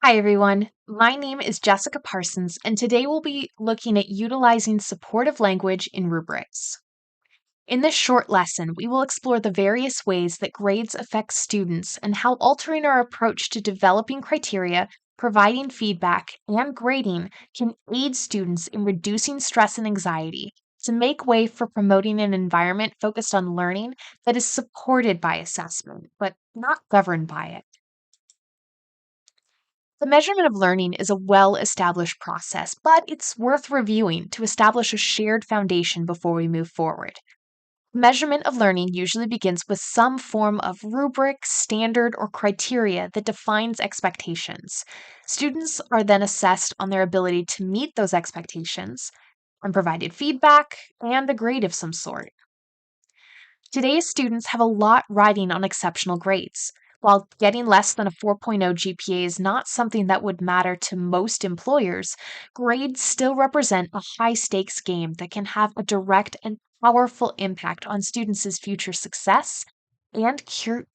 Hi, everyone. My name is Jessica Parsons, and today we'll be looking at utilizing supportive language in rubrics. In this short lesson, we will explore the various ways that grades affect students and how altering our approach to developing criteria, providing feedback, and grading can aid students in reducing stress and anxiety to make way for promoting an environment focused on learning that is supported by assessment, but not governed by it. The measurement of learning is a well established process, but it's worth reviewing to establish a shared foundation before we move forward. Measurement of learning usually begins with some form of rubric, standard, or criteria that defines expectations. Students are then assessed on their ability to meet those expectations and provided feedback and a grade of some sort. Today's students have a lot riding on exceptional grades. While getting less than a 4.0 GPA is not something that would matter to most employers, grades still represent a high stakes game that can have a direct and powerful impact on students' future success and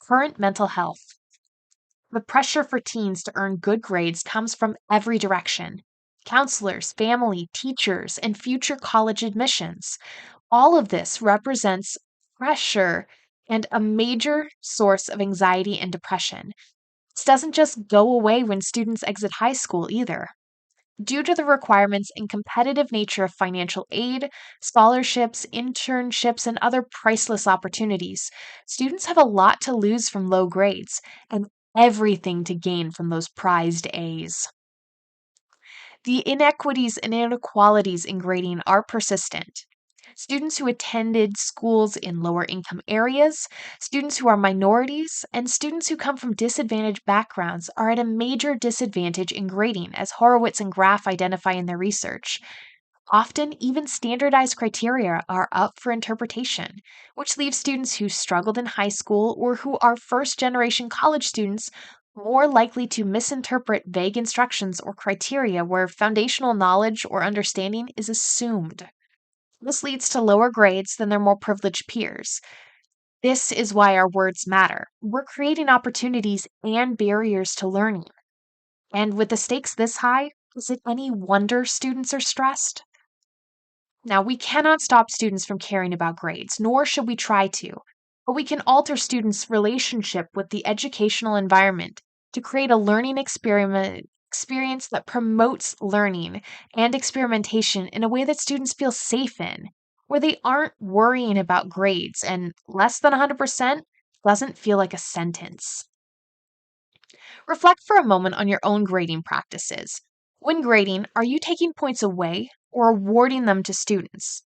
current mental health. The pressure for teens to earn good grades comes from every direction: counselors, family, teachers, and future college admissions. All of this represents pressure and a major source of anxiety and depression. This doesn't just go away when students exit high school either. Due to the requirements and competitive nature of financial aid, scholarships, internships, and other priceless opportunities, students have a lot to lose from low grades and everything to gain from those prized A's. The inequities and inequalities in grading are persistent. Students who attended schools in lower income areas, students who are minorities, and students who come from disadvantaged backgrounds are at a major disadvantage in grading, as Horowitz and Graff identify in their research. Often, even standardized criteria are up for interpretation, which leaves students who struggled in high school or who are first generation college students more likely to misinterpret vague instructions or criteria where foundational knowledge or understanding is assumed. This leads to lower grades than their more privileged peers. This is why our words matter. We're creating opportunities and barriers to learning. And with the stakes this high, is it any wonder students are stressed? Now, we cannot stop students from caring about grades, nor should we try to, but we can alter students' relationship with the educational environment to create a learning experience that promotes learning and experimentation in a way that students feel safe in, where they aren't worrying about grades and less than 100% doesn't feel like a sentence. Reflect for a moment on your own grading practices. When grading, are you taking points away or awarding them to students?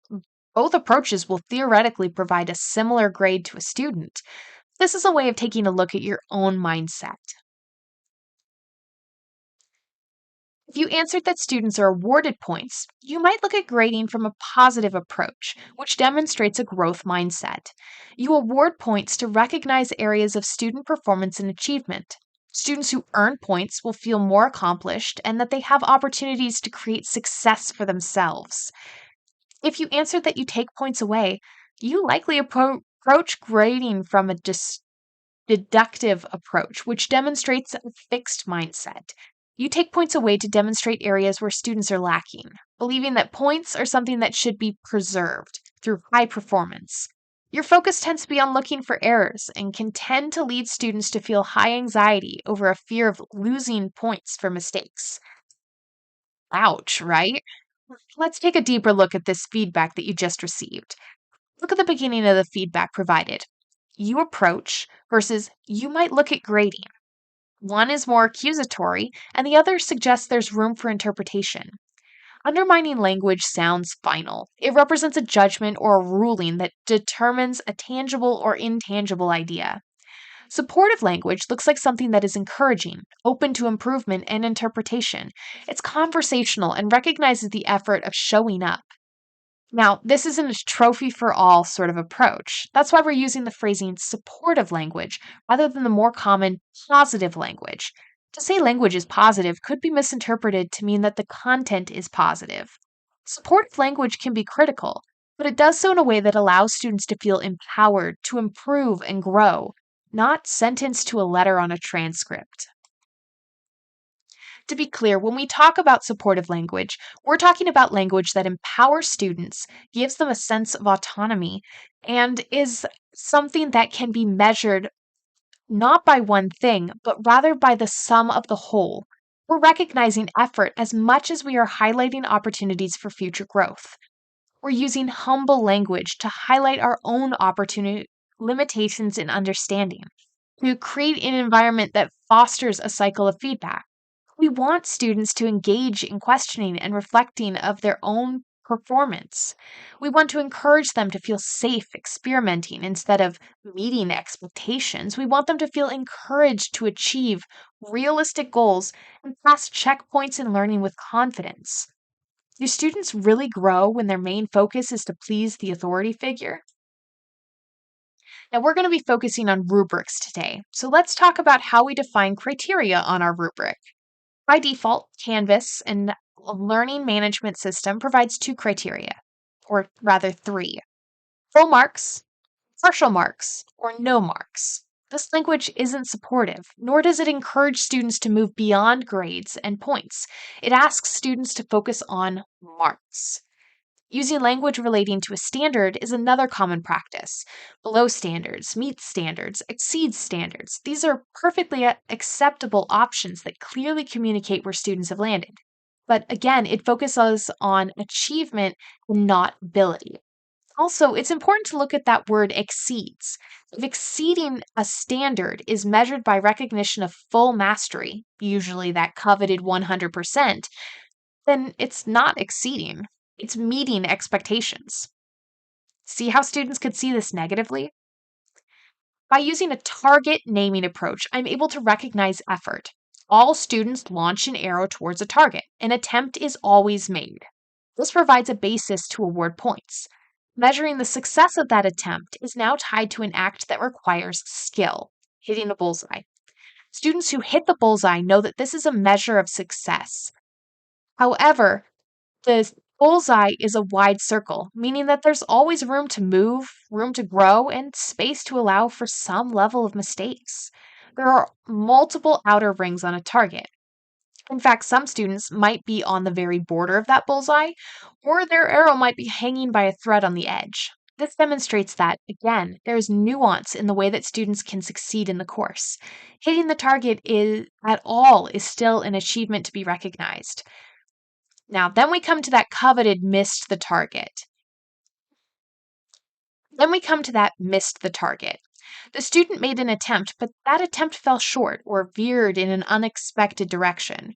Both approaches will theoretically provide a similar grade to a student. This is a way of taking a look at your own mindset. If you answered that students are awarded points, you might look at grading from a positive approach, which demonstrates a growth mindset. You award points to recognize areas of student performance and achievement. Students who earn points will feel more accomplished and that they have opportunities to create success for themselves. If you answered that you take points away, you likely approach grading from a deductive approach, which demonstrates a fixed mindset. You take points away to demonstrate areas where students are lacking, believing that points are something that should be preserved through high performance. Your focus tends to be on looking for errors and can tend to lead students to feel high anxiety over a fear of losing points for mistakes. Ouch, right? Let's take a deeper look at this feedback that you just received. Look at the beginning of the feedback provided. You approach versus you might look at grading. One is more accusatory, and the other suggests there's room for interpretation. Undermining language sounds final. It represents a judgment or a ruling that determines a tangible or intangible idea. Supportive language looks like something that is encouraging, open to improvement and interpretation. It's conversational and recognizes the effort of showing up. Now, this isn't a trophy for all sort of approach. That's why we're using the phrasing supportive language rather than the more common positive language. To say language is positive could be misinterpreted to mean that the content is positive. Supportive language can be critical, but it does so in a way that allows students to feel empowered to improve and grow, not sentenced to a letter on a transcript. To be clear, when we talk about supportive language, we're talking about language that empowers students, gives them a sense of autonomy, and is something that can be measured not by one thing, but rather by the sum of the whole. We're recognizing effort as much as we are highlighting opportunities for future growth. We're using humble language to highlight our own opportunity limitations in understanding, to create an environment that fosters a cycle of feedback. We want students to engage in questioning and reflecting of their own performance. We want to encourage them to feel safe experimenting instead of meeting expectations. We want them to feel encouraged to achieve realistic goals and pass checkpoints in learning with confidence. Do students really grow when their main focus is to please the authority figure? Now, we're going to be focusing on rubrics today. So let's talk about how we define criteria on our rubric. By default, Canvas and a learning management system provides two criteria, or rather three: full marks, partial marks, or no marks. This language isn't supportive, nor does it encourage students to move beyond grades and points. It asks students to focus on marks. Using language relating to a standard is another common practice. Below standards, meets standards, exceeds standards. These are perfectly acceptable options that clearly communicate where students have landed. But again, it focuses on achievement and not ability. Also, it's important to look at that word exceeds. If exceeding a standard is measured by recognition of full mastery, usually that coveted 100%, then it's not exceeding, it's meeting expectations. See how students could see this negatively? By using a target naming approach, I'm able to recognize effort. All students launch an arrow towards a target. An attempt is always made. This provides a basis to award points. Measuring the success of that attempt is now tied to an act that requires skill, hitting a bullseye. Students who hit the bullseye know that this is a measure of success. However, the bullseye is a wide circle, meaning that there's always room to move, room to grow, and space to allow for some level of mistakes. There are multiple outer rings on a target. In fact, some students might be on the very border of that bullseye, or their arrow might be hanging by a thread on the edge. This demonstrates that, again, there is nuance in the way that students can succeed in the course. Hitting the target is still an achievement to be recognized. Now, then we come to that coveted missed the target. The student made an attempt, but that attempt fell short or veered in an unexpected direction.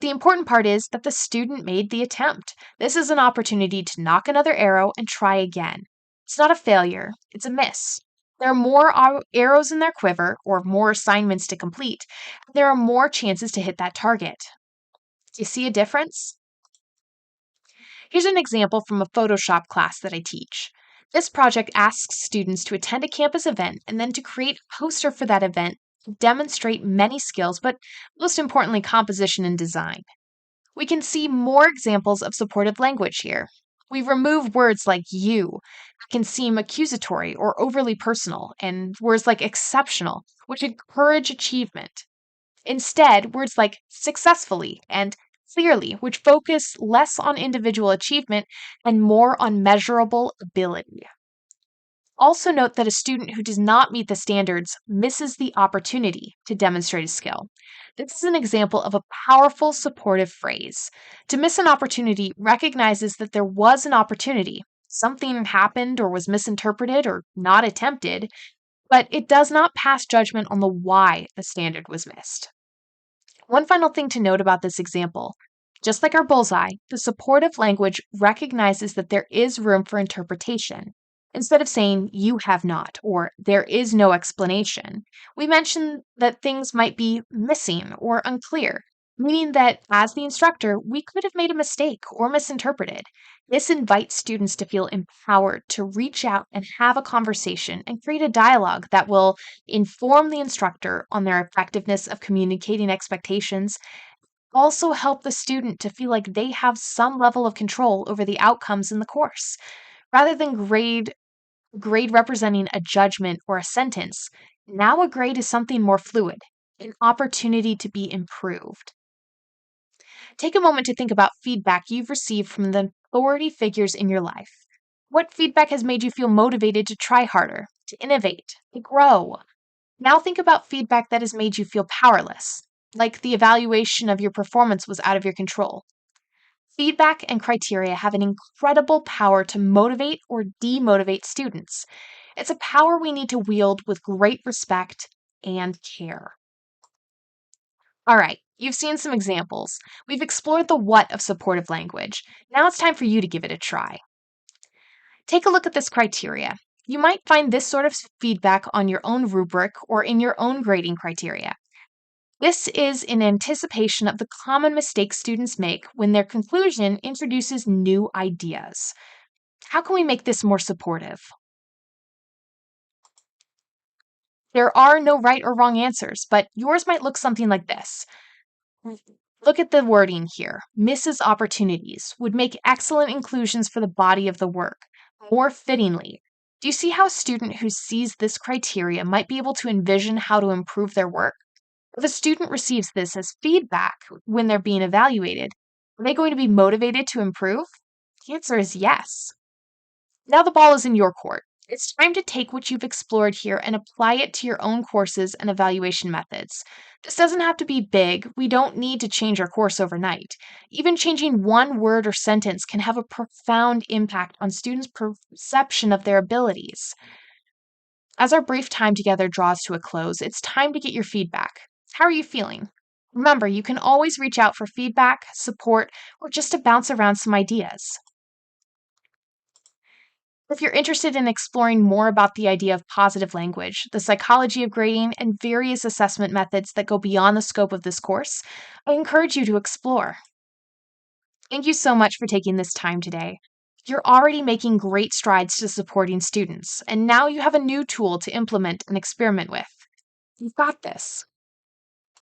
The important part is that the student made the attempt. This is an opportunity to knock another arrow and try again. It's not a failure, it's a miss. There are more arrows in their quiver or more assignments to complete. There are more chances to hit that target. Do you see a difference? Here's an example from a Photoshop class that I teach. This project asks students to attend a campus event and then to create a poster for that event to demonstrate many skills, but most importantly, composition and design. We can see more examples of supportive language here. We remove words like you, that can seem accusatory or overly personal, and words like exceptional, which encourage achievement. Instead, words like successfully and clearly, which focus less on individual achievement and more on measurable ability. Also, note that a student who does not meet the standards misses the opportunity to demonstrate a skill. This is an example of a powerful supportive phrase. To miss an opportunity recognizes that there was an opportunity. Something happened or was misinterpreted or not attempted, but it does not pass judgment on the why the standard was missed. One final thing to note about this example. Just like our bullseye, the supportive language recognizes that there is room for interpretation. Instead of saying, you have not, or there is no explanation, we mention that things might be missing or unclear, meaning that as the instructor, we could have made a mistake or misinterpreted. This invites students to feel empowered to reach out and have a conversation and create a dialogue that will inform the instructor on their effectiveness of communicating expectations, also help the student to feel like they have some level of control over the outcomes in the course. Rather than grade representing a judgment or a sentence, now a grade is something more fluid, an opportunity to be improved. Take a moment to think about feedback you've received from the authority figures in your life. What feedback has made you feel motivated to try harder, to innovate, to grow? Now think about feedback that has made you feel powerless, like the evaluation of your performance was out of your control. Feedback and criteria have an incredible power to motivate or demotivate students. It's a power we need to wield with great respect and care. All right, you've seen some examples. We've explored the what of supportive language. Now it's time for you to give it a try. Take a look at this criteria. You might find this sort of feedback on your own rubric or in your own grading criteria. This is in anticipation of the common mistakes students make when their conclusion introduces new ideas. How can we make this more supportive? There are no right or wrong answers, but yours might look something like this. Look at the wording here. Misses opportunities would make excellent inclusions for the body of the work, more fittingly. Do you see how a student who sees this criteria might be able to envision how to improve their work? If a student receives this as feedback when they're being evaluated, are they going to be motivated to improve? The answer is yes. Now the ball is in your court. It's time to take what you've explored here and apply it to your own courses and evaluation methods. This doesn't have to be big. We don't need to change our course overnight. Even changing one word or sentence can have a profound impact on students' perception of their abilities. As our brief time together draws to a close, it's time to get your feedback. How are you feeling? Remember, you can always reach out for feedback, support, or just to bounce around some ideas. If you're interested in exploring more about the idea of positive language, the psychology of grading, and various assessment methods that go beyond the scope of this course, I encourage you to explore. Thank you so much for taking this time today. You're already making great strides to supporting students, and now you have a new tool to implement and experiment with. You've got this.